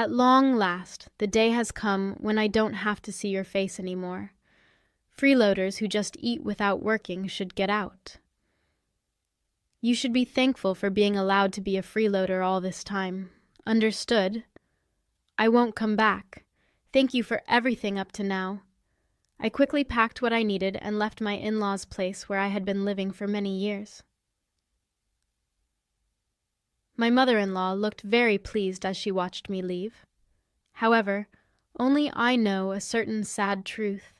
At long last, the day has come when I don't have to see your face anymore. Freeloaders who just eat without working should get out. You should be thankful for being allowed to be a freeloader all this time. Understood? I won't come back. Thank you for everything up to now. I quickly packed what I needed and left my in-laws' place where I had been living for many years. My mother-in-law looked very pleased as she watched me leave. However, only I know a certain sad truth.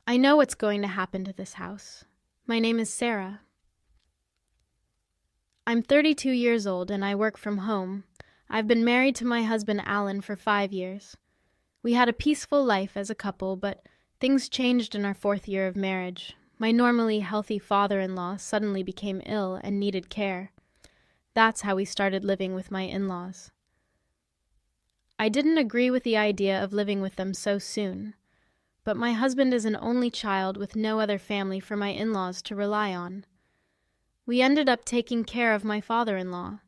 I know what's going to happen to this house. My name is Sarah. I'm 32 years old and I work from home. I've been married to my husband Alan for 5 years. We had a peaceful life as a couple, but things changed in our 4th year of marriage. My normally healthy father-in-law suddenly became ill and needed care. That's how we started living with my in-laws. I didn't agree with the idea of living with them so soon, but my husband is an only child with no other family for my in-laws to rely on. We ended up taking care of my father-in-law.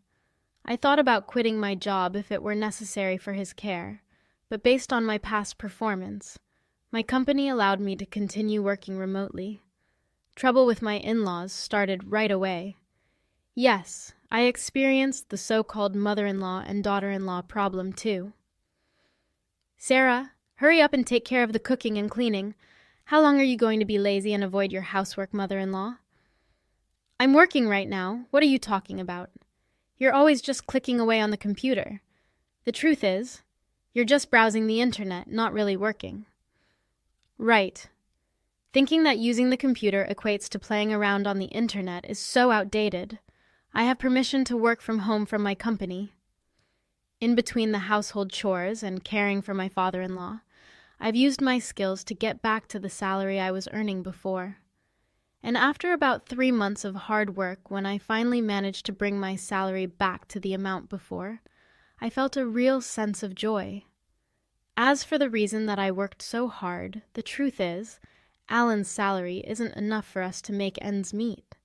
I thought about quitting my job if it were necessary for his care, but based on my past performance, my company allowed me to continue working remotely. Trouble with my in-laws started right away. Yes, I experienced the so-called mother-in-law and daughter-in-law problem too. Sarah, hurry up and take care of the cooking and cleaning. How long are you going to be lazy and avoid your housework, mother-in-law? I'm working right now. What are you talking about? You're always just clicking away on the computer. The truth is, you're just browsing the internet, not really working. Right. Thinking that using the computer equates to playing around on the internet is so outdated. I have permission to work from home from my company. In between the household chores and caring for my father-in-law, I've used my skills to get back to the salary I was earning before. And after about 3 months of hard work, when I finally managed to bring my salary back to the amount before, I felt a real sense of joy. As for the reason that I worked so hard, the truth is, Alan's salary isn't enough for us to make ends meet.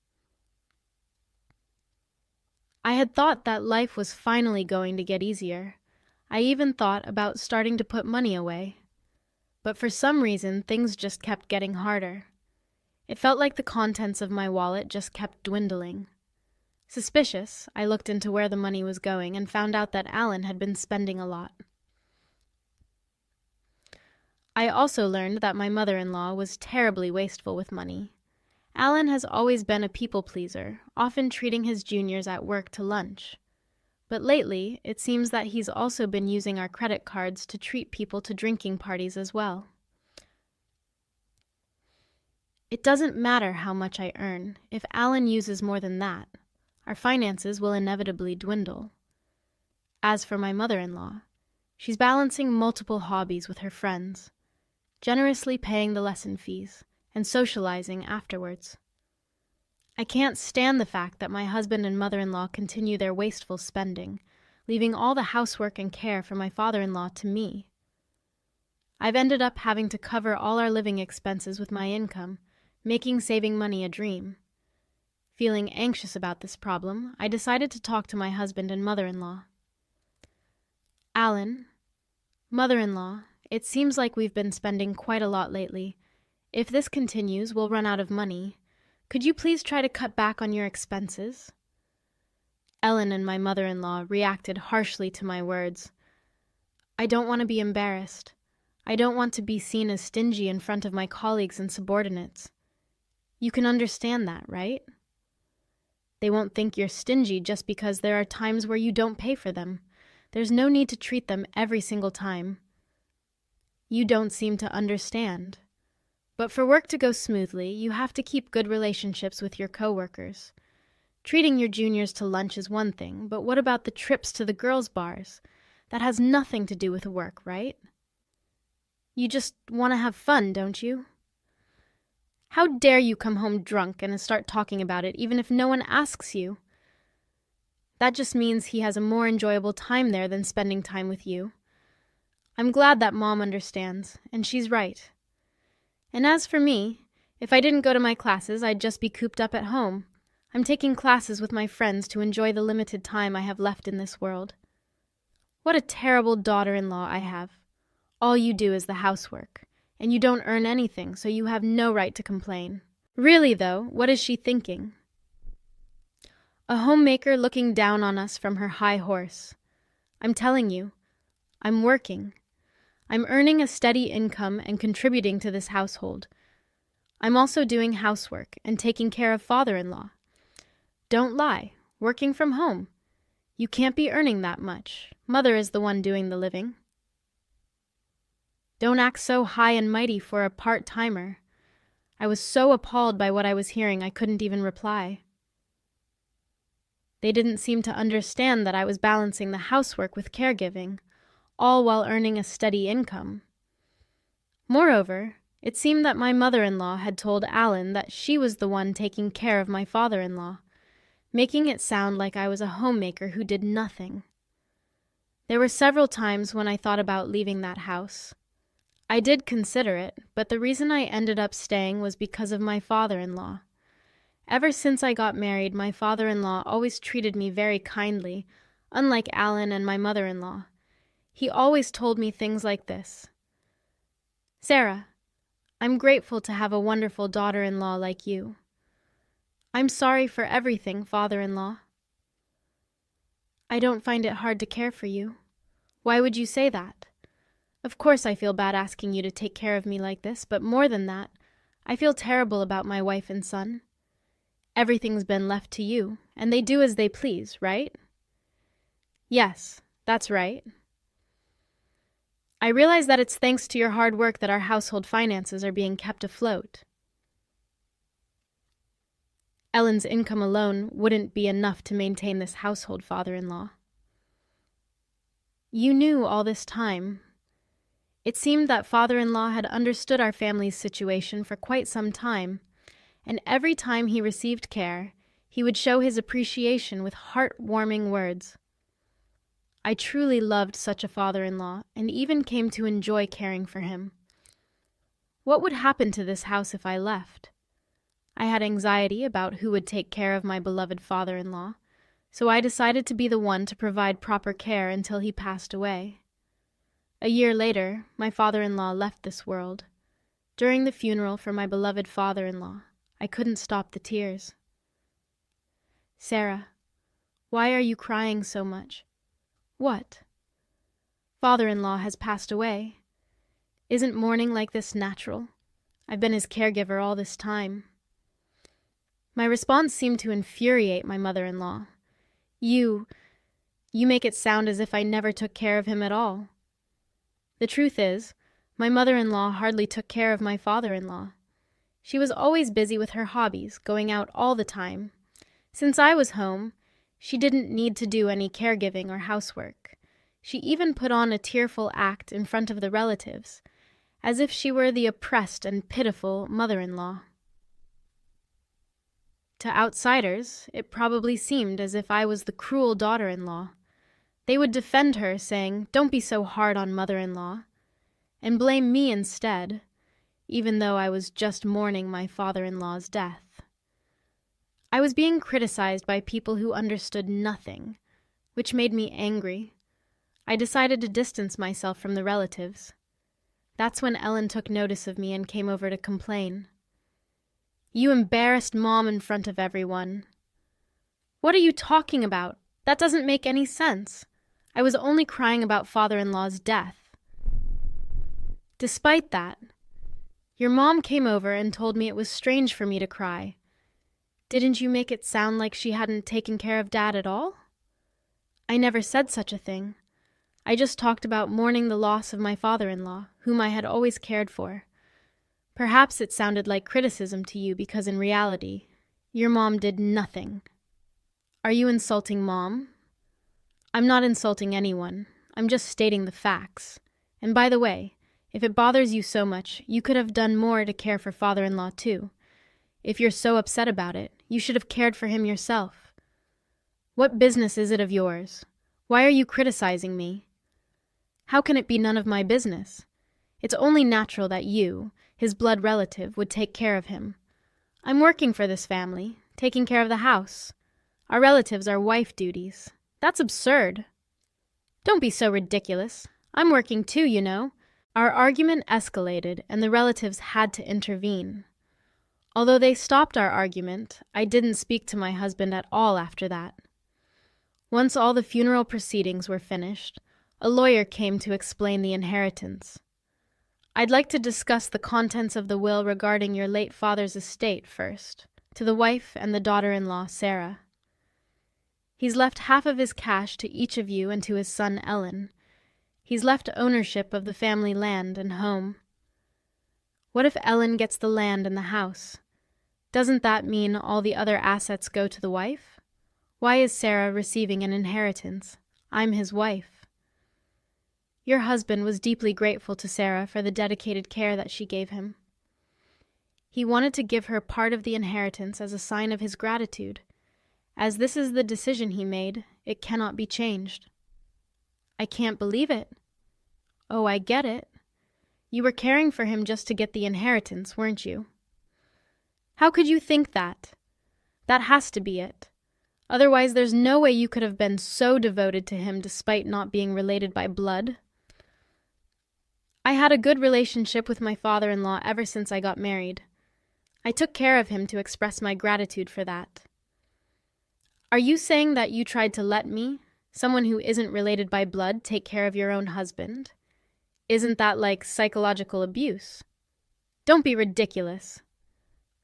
I had thought that life was finally going to get easier. I even thought about starting to put money away. But for some reason, things just kept getting harder. It felt like the contents of my wallet just kept dwindling. Suspicious, I looked into where the money was going and found out that Alan had been spending a lot. I also learned that my mother-in-law was terribly wasteful with money. Alan has always been a people-pleaser, often treating his juniors at work to lunch. But lately, it seems that he's also been using our credit cards to treat people to drinking parties as well. It doesn't matter how much I earn. If Alan uses more than that, our finances will inevitably dwindle. As for my mother-in-law, she's balancing multiple hobbies with her friends, generously paying the lesson fees, and socializing afterwards. I can't stand the fact that my husband and mother-in-law continue their wasteful spending, leaving all the housework and care for my father-in-law to me. I've ended up having to cover all our living expenses with my income, making saving money a dream. Feeling anxious about this problem, I decided to talk to my husband and mother-in-law. Alan, mother-in-law, it seems like we've been spending quite a lot lately. If this continues, we'll run out of money. Could you please try to cut back on your expenses? Ellen and my mother-in-law reacted harshly to my words. I don't want to be embarrassed. I don't want to be seen as stingy in front of my colleagues and subordinates. You can understand that, right? They won't think you're stingy just because there are times where you don't pay for them. There's no need to treat them every single time. You don't seem to understand. But for work to go smoothly, you have to keep good relationships with your coworkers. Treating your juniors to lunch is one thing, but what about the trips to the girls' bars? That has nothing to do with work, right? You just want to have fun, don't you? How dare you come home drunk and start talking about it, even if no one asks you? That just means he has a more enjoyable time there than spending time with you. I'm glad that Mom understands, and she's right. And as for me, if I didn't go to my classes, I'd just be cooped up at home. I'm taking classes with my friends to enjoy the limited time I have left in this world. What a terrible daughter-in-law I have. All you do is the housework, and you don't earn anything, so you have no right to complain. Really, though, what is she thinking? A homemaker looking down on us from her high horse. I'm telling you, I'm working. I'm earning a steady income and contributing to this household. I'm also doing housework and taking care of father-in-law. Don't lie, working from home. You can't be earning that much. Mother is the one doing the living. Don't act so high and mighty for a part-timer. I was so appalled by what I was hearing I couldn't even reply. They didn't seem to understand that I was balancing the housework with caregiving, all while earning a steady income. Moreover, it seemed that my mother-in-law had told Alan that she was the one taking care of my father-in-law, making it sound like I was a homemaker who did nothing. There were several times when I thought about leaving that house. I did consider it, but the reason I ended up staying was because of my father-in-law. Ever since I got married, my father-in-law always treated me very kindly, unlike Alan and my mother-in-law. He always told me things like this. Sarah, I'm grateful to have a wonderful daughter-in-law like you. I'm sorry for everything, father-in-law. I don't find it hard to care for you. Why would you say that? Of course I feel bad asking you to take care of me like this, but more than that, I feel terrible about my wife and son. Everything's been left to you, and they do as they please, right? Yes, that's right. I realize that it's thanks to your hard work that our household finances are being kept afloat. Ellen's income alone wouldn't be enough to maintain this household, father-in-law. You knew all this time. It seemed that father-in-law had understood our family's situation for quite some time, and every time he received care, he would show his appreciation with heart-warming words. I truly loved such a father-in-law, and even came to enjoy caring for him. What would happen to this house if I left? I had anxiety about who would take care of my beloved father-in-law, so I decided to be the one to provide proper care until he passed away. A year later, my father-in-law left this world. During the funeral for my beloved father-in-law, I couldn't stop the tears. Sarah, why are you crying so much? What? Father-in-law has passed away. Isn't mourning like this natural? I've been his caregiver all this time. My response seemed to infuriate my mother-in-law. You make it sound as if I never took care of him at all. The truth is, my mother-in-law hardly took care of my father-in-law. She was always busy with her hobbies, going out all the time. Since I was home, she didn't need to do any caregiving or housework. She even put on a tearful act in front of the relatives, as if she were the oppressed and pitiful mother-in-law. To outsiders, it probably seemed as if I was the cruel daughter-in-law. They would defend her, saying, "Don't be so hard on mother-in-law," and blame me instead, even though I was just mourning my father-in-law's death. I was being criticized by people who understood nothing, which made me angry. I decided to distance myself from the relatives. That's when Ellen took notice of me and came over to complain. You embarrassed Mom in front of everyone. What are you talking about? That doesn't make any sense. I was only crying about father-in-law's death. Despite that, your mom came over and told me it was strange for me to cry. Didn't you make it sound like she hadn't taken care of Dad at all? I never said such a thing. I just talked about mourning the loss of my father-in-law, whom I had always cared for. Perhaps it sounded like criticism to you because in reality, your mom did nothing. Are you insulting Mom? I'm not insulting anyone. I'm just stating the facts. And by the way, if it bothers you so much, you could have done more to care for father-in-law too. If you're so upset about it, you should have cared for him yourself. What business is it of yours? Why are you criticizing me? How can it be none of my business? It's only natural that you, his blood relative, would take care of him. I'm working for this family, taking care of the house. Our relatives are wife duties. That's absurd. Don't be so ridiculous. I'm working too, you know. Our argument escalated, and the relatives had to intervene. Although they stopped our argument, I didn't speak to my husband at all after that. Once all the funeral proceedings were finished, a lawyer came to explain the inheritance. I'd like to discuss the contents of the will regarding your late father's estate first, to the wife and the daughter-in-law, Sarah. He's left half of his cash to each of you and to his son, Ellen. He's left ownership of the family land and home. What if Ellen gets the land and the house? Doesn't that mean all the other assets go to the wife? Why is Sarah receiving an inheritance? I'm his wife. Your husband was deeply grateful to Sarah for the dedicated care that she gave him. He wanted to give her part of the inheritance as a sign of his gratitude. As this is the decision he made, it cannot be changed. I can't believe it. Oh, I get it. You were caring for him just to get the inheritance, weren't you? How could you think that? That has to be it. Otherwise, there's no way you could have been so devoted to him despite not being related by blood. I had a good relationship with my father-in-law ever since I got married. I took care of him to express my gratitude for that. Are you saying that you tried to let me, someone who isn't related by blood, take care of your own husband? Isn't that like psychological abuse? Don't be ridiculous.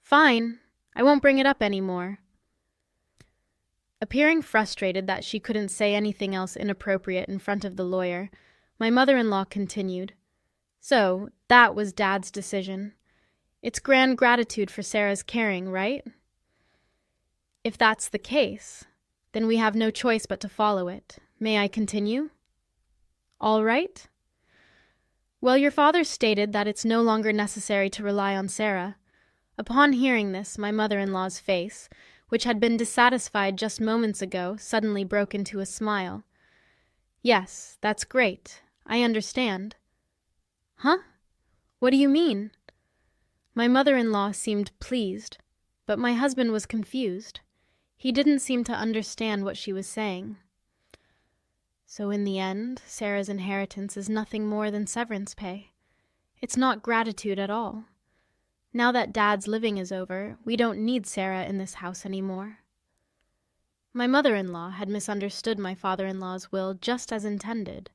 Fine, I won't bring it up anymore. Appearing frustrated that she couldn't say anything else inappropriate in front of the lawyer, my mother-in-law continued. So, that was Dad's decision. It's grand gratitude for Sarah's caring, right? If that's the case, then we have no choice but to follow it. May I continue? All right? Well, your father stated that it's no longer necessary to rely on Sarah. Upon hearing this, my mother-in-law's face, which had been dissatisfied just moments ago, suddenly broke into a smile. Yes, that's great. I understand. Huh? What do you mean? My mother-in-law seemed pleased, but my husband was confused. He didn't seem to understand what she was saying. So in the end, Sarah's inheritance is nothing more than severance pay. It's not gratitude at all. Now that Dad's living is over, we don't need Sarah in this house anymore. My mother-in-law had misunderstood my father-in-law's will just as intended.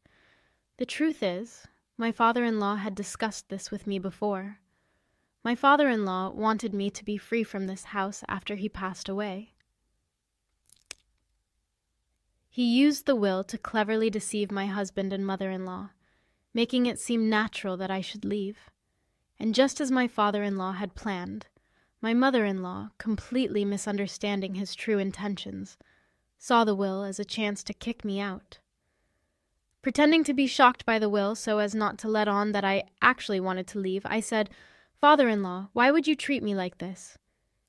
The truth is, my father-in-law had discussed this with me before. My father-in-law wanted me to be free from this house after he passed away. He used the will to cleverly deceive my husband and mother-in-law, making it seem natural that I should leave. And just as my father-in-law had planned, my mother-in-law, completely misunderstanding his true intentions, saw the will as a chance to kick me out. Pretending to be shocked by the will so as not to let on that I actually wanted to leave, I said, "Father-in-law, why would you treat me like this?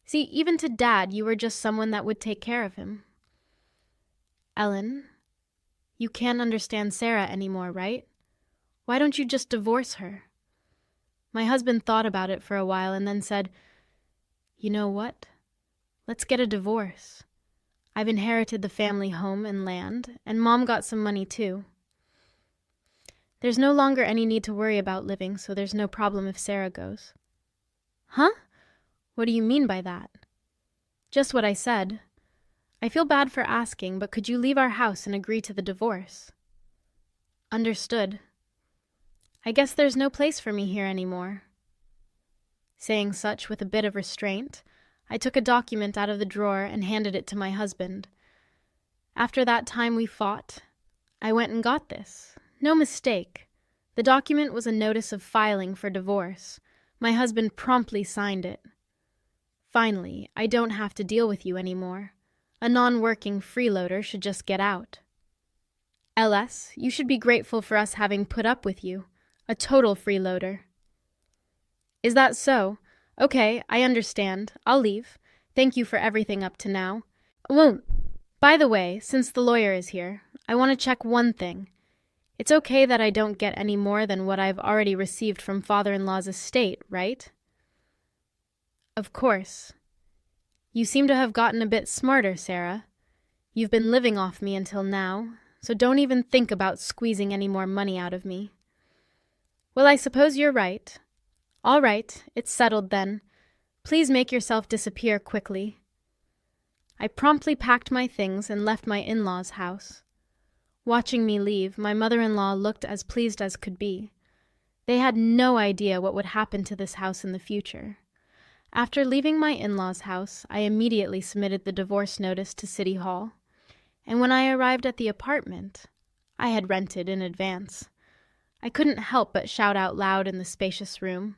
See, even to Dad, you were just someone that would take care of him." Ellen, you can't understand Sarah anymore, right? Why don't you just divorce her? My husband thought about it for a while and then said, "You know what? Let's get a divorce. I've inherited the family home and land, and Mom got some money too. There's no longer any need to worry about living, so there's no problem if Sarah goes." Huh? What do you mean by that? Just what I said. I feel bad for asking, but could you leave our house and agree to the divorce? Understood. I guess there's no place for me here anymore. Saying such with a bit of restraint, I took a document out of the drawer and handed it to my husband. After that time we fought, I went and got this. No mistake. The document was a notice of filing for divorce. My husband promptly signed it. Finally, I don't have to deal with you anymore. A non-working freeloader should just get out. LS, you should be grateful for us having put up with you. A total freeloader. Is that so? Okay, I understand. I'll leave. Thank you for everything up to now. Won't. By the way, since the lawyer is here, I want to check one thing. It's okay that I don't get any more than what I've already received from father-in-law's estate, right? Of course. You seem to have gotten a bit smarter, Sarah. You've been living off me until now. so don't even think about squeezing any more money out of me." "Well, I suppose you're right." "All right, it's settled then. Please make yourself disappear quickly." I promptly packed my things and left my in-laws' house. Watching me leave, my mother-in-law looked as pleased as could be. They had no idea what would happen to this house in the future. After leaving my in-laws' house, I immediately submitted the divorce notice to City Hall. And when I arrived at the apartment, I had rented in advance, I couldn't help but shout out loud in the spacious room,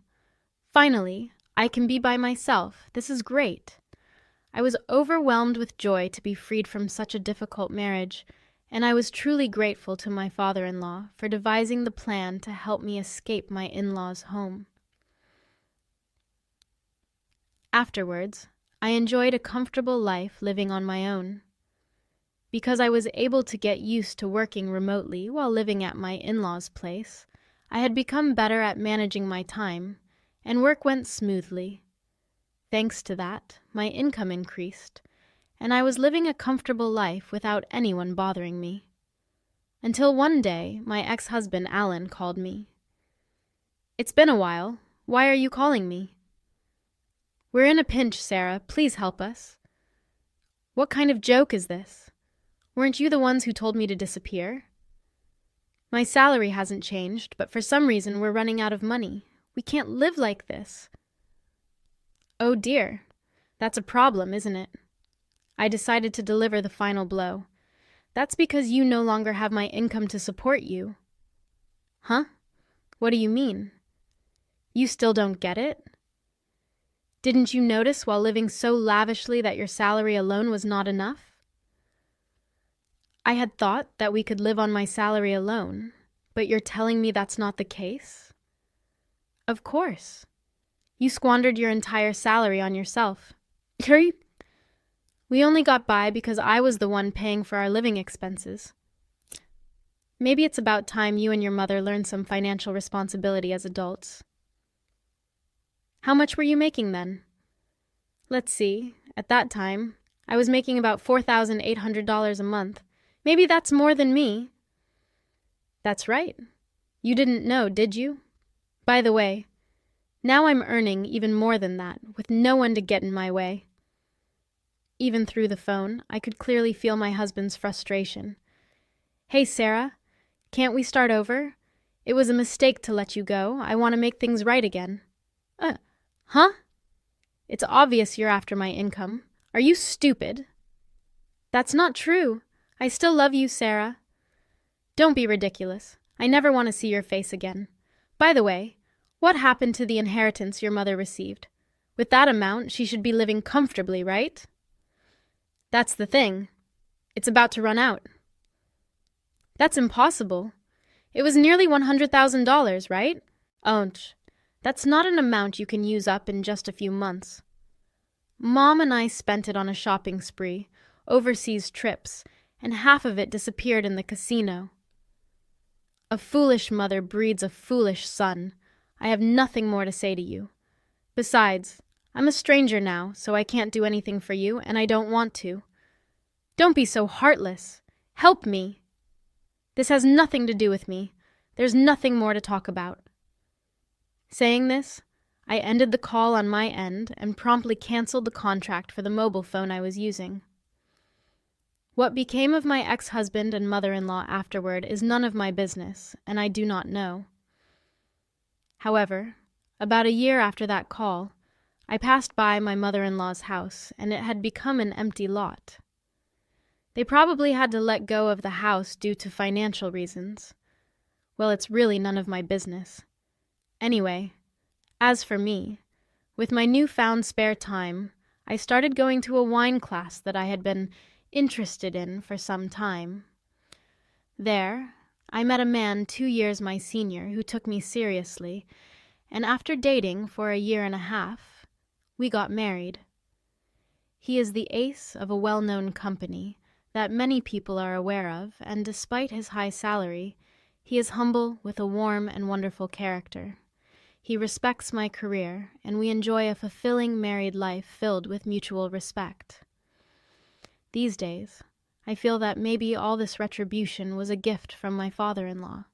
"Finally, I can be by myself. This is great." I was overwhelmed with joy to be freed from such a difficult marriage, and I was truly grateful to my father-in-law for devising the plan to help me escape my in-laws' home. Afterwards, I enjoyed a comfortable life living on my own. Because I was able to get used to working remotely while living at my in-laws' place, I had become better at managing my time, and work went smoothly. Thanks to that, my income increased, and I was living a comfortable life without anyone bothering me. Until one day, my ex-husband Alan called me. "It's been a while. Why are you calling me?" "We're in a pinch, Sarah. Please help us." "What kind of joke is this? Weren't you the ones who told me to disappear?" "My salary hasn't changed, but for some reason we're running out of money. We can't live like this." "Oh dear, that's a problem, isn't it?" I decided to deliver the final blow. "That's because you no longer have my income to support you." "Huh? What do you mean? You still don't get it? Didn't you notice while living so lavishly that your salary alone was not enough?" "I had thought that we could live on my salary alone, but you're telling me that's not the case?" "Of course. You squandered your entire salary on yourself." "We only got by because I was the one paying for our living expenses. Maybe it's about time you and your mother learned some financial responsibility as adults." "How much were you making then?" "Let's see. At that time, I was making about $4,800 a month. Maybe that's more than me." "That's right. You didn't know, did you? By the way, now I'm earning even more than that, with no one to get in my way." Even through the phone, I could clearly feel my husband's frustration. "Hey, Sarah, can't we start over? It was a mistake to let you go. I want to make things right again." Huh? It's obvious you're after my income. Are you stupid?" "That's not true. I still love you, Sarah." "Don't be ridiculous. I never want to see your face again. By the way, what happened to the inheritance your mother received? With that amount, she should be living comfortably, right?" "That's the thing. It's about to run out." "That's impossible. It was nearly $100,000, right?" That's not an amount you can use up in just a few months. Mom and I spent it on a shopping spree, overseas trips, and half of it disappeared in the casino. A foolish mother breeds a foolish son. I have nothing more to say to you. Besides, I'm a stranger now, so I can't do anything for you, and I don't want to. Don't be so heartless. Help me. This has nothing to do with me. There's nothing more to talk about." Saying this, I ended the call on my end and promptly canceled the contract for the mobile phone I was using. What became of my ex-husband and mother-in-law afterward is none of my business, and I do not know. However, about a year after that call, I passed by my mother-in-law's house, and it had become an empty lot. They probably had to let go of the house due to financial reasons. Well, it's really none of my business. Anyway, as for me, with my newfound spare time, I started going to a wine class that I had been interested in for some time. There, I met a man 2 years my senior who took me seriously, and after dating for a year and a half, we got married. He is the ace of a well-known company that many people are aware of, and despite his high salary, he is humble with a warm and wonderful character. He respects my career, and we enjoy a fulfilling married life filled with mutual respect. These days, I feel that maybe all this retribution was a gift from my father-in-law.